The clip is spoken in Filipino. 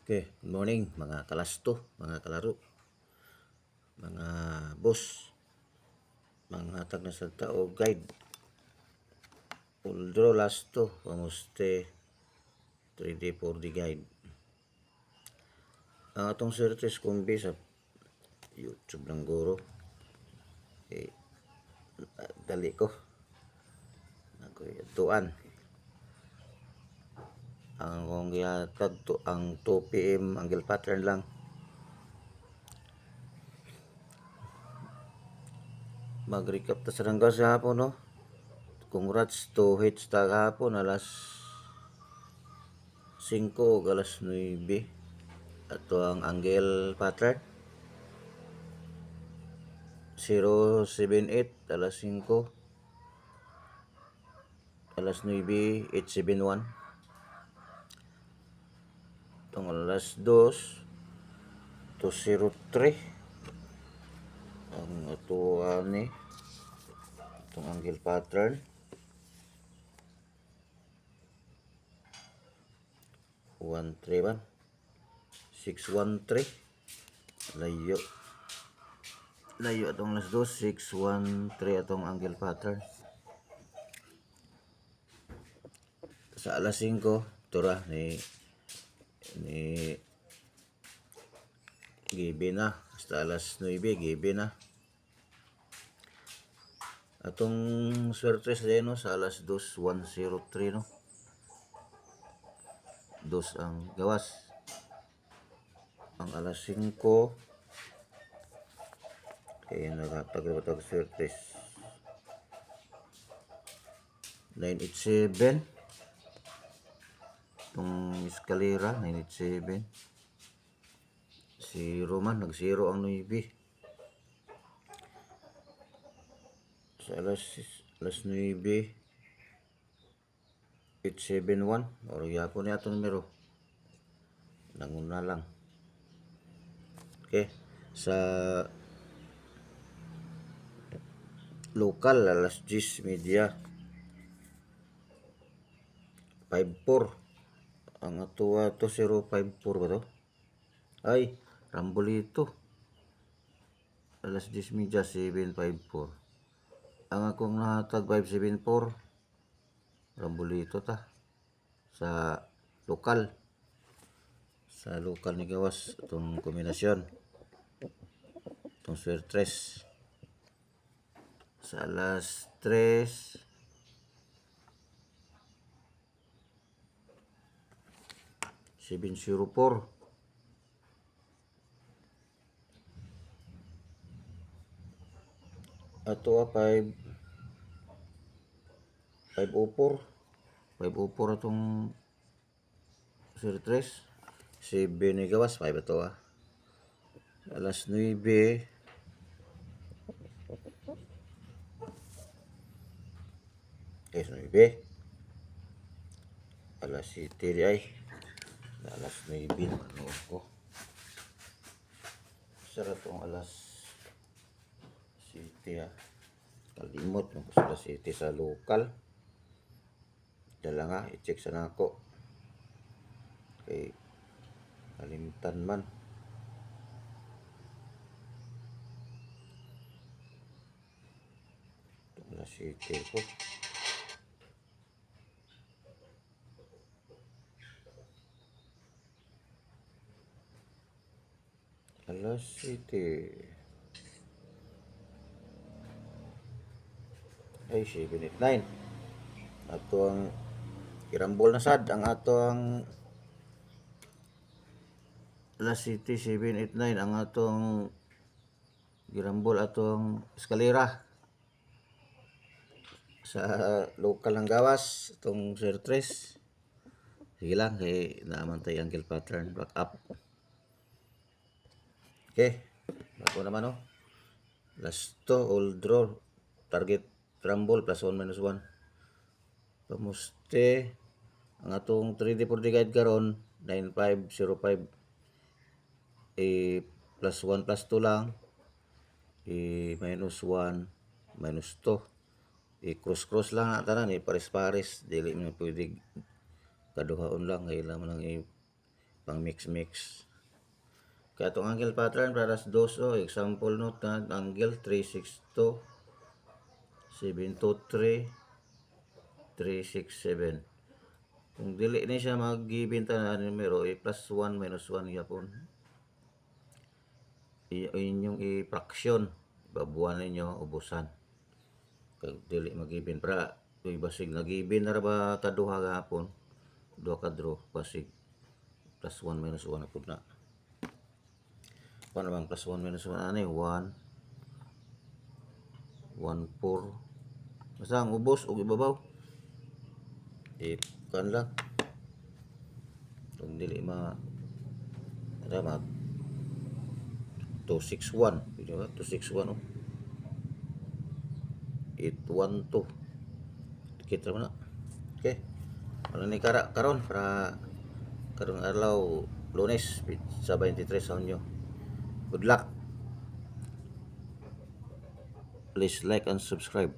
Okay, good morning mga kalasto, mga kalaro, mga boss, mga tag na sa tao guide. Uldro lasto, kamuste 3D 4D guide. Ang atong searches kumbi sa YouTube ng guro. Eh, dali ko. Nagkuyatuan. Ang kong giyatag to ang 2 PM angle pattern lang. Mag-recap ta sa rangga sa hapon, no? Congrats to hits ta hapon alas 5 o alas 9. Ato ang angle pattern 078 alas 5 alas 9 871 itong alas 2 203 ang ato ni itong angle pattern 131 613 layo atong alas 2 613 atong angle pattern sa alas 5 tura ni gibe na hasta alas 9 gibe na atong swerte sa no sa alas 2 103 no 2 ang gawas ang alas 5 kaya nakapaglabatag swerte 987 itong eskalera 987 zero man nag-zero ang 9 sa alas 9 871 or yapon niya itong numero nanguna lang. Okay, sa local alas 10 media 54 ang atua to 054 ba to ay rambolito alas 10 media 754 ang akong nahatag 574 rambolito ta sa lokal ni gawas itong kombinasyon itong swertres sa alas 3 704 ato 504 atong swertres 7 ni gawas 5 ato alas 9 alas 7 ay alas 9 ano ko sarap tong alas 7 kalimot ng alas 7 sa lokal dala nga i-check sa nako kay kalimtan man alas 7 ko alas 7 ay 789 ato ang irambol na sad ang ato ang alas 7 789 ang atong girambol atong eskalera sa local ng gawas itong swertres sige lang kay naaman tayo angle pattern back up. Okay, bago naman last to all draw target rumble plus 1 minus 1 pamuste ang atong 3D 4D guide karon 9505 plus 1 plus 2 lang minus 1 minus 2 cross lang na tanan pares-pares dili mo pwede kaduhaon lang kay lamang lang pang mix. Kaya itong angle pattern para sa doso, example note na angle 362, 723, 367. Kung dili ni siya magbinta na numero, plus 1 minus 1 yapon. Inyong i-fraction, babuan ninyo ubusan. Kag dili magibin para basig nagibin na ra ba kaduha gahapon, duha ka draw basig plus 1 minus 1 na pud na. Paano bang plus 1 minus 1 ani? 1 4. Basta ang ubos ug ibabaw. Kan lang. Kung dili mag 261. Di ba? 261 oh. 812. Kita mo na. Okay. Ano ni karon para karong adlaw Lunes sa 23 sa Hunyo. Good luck. Please like and subscribe.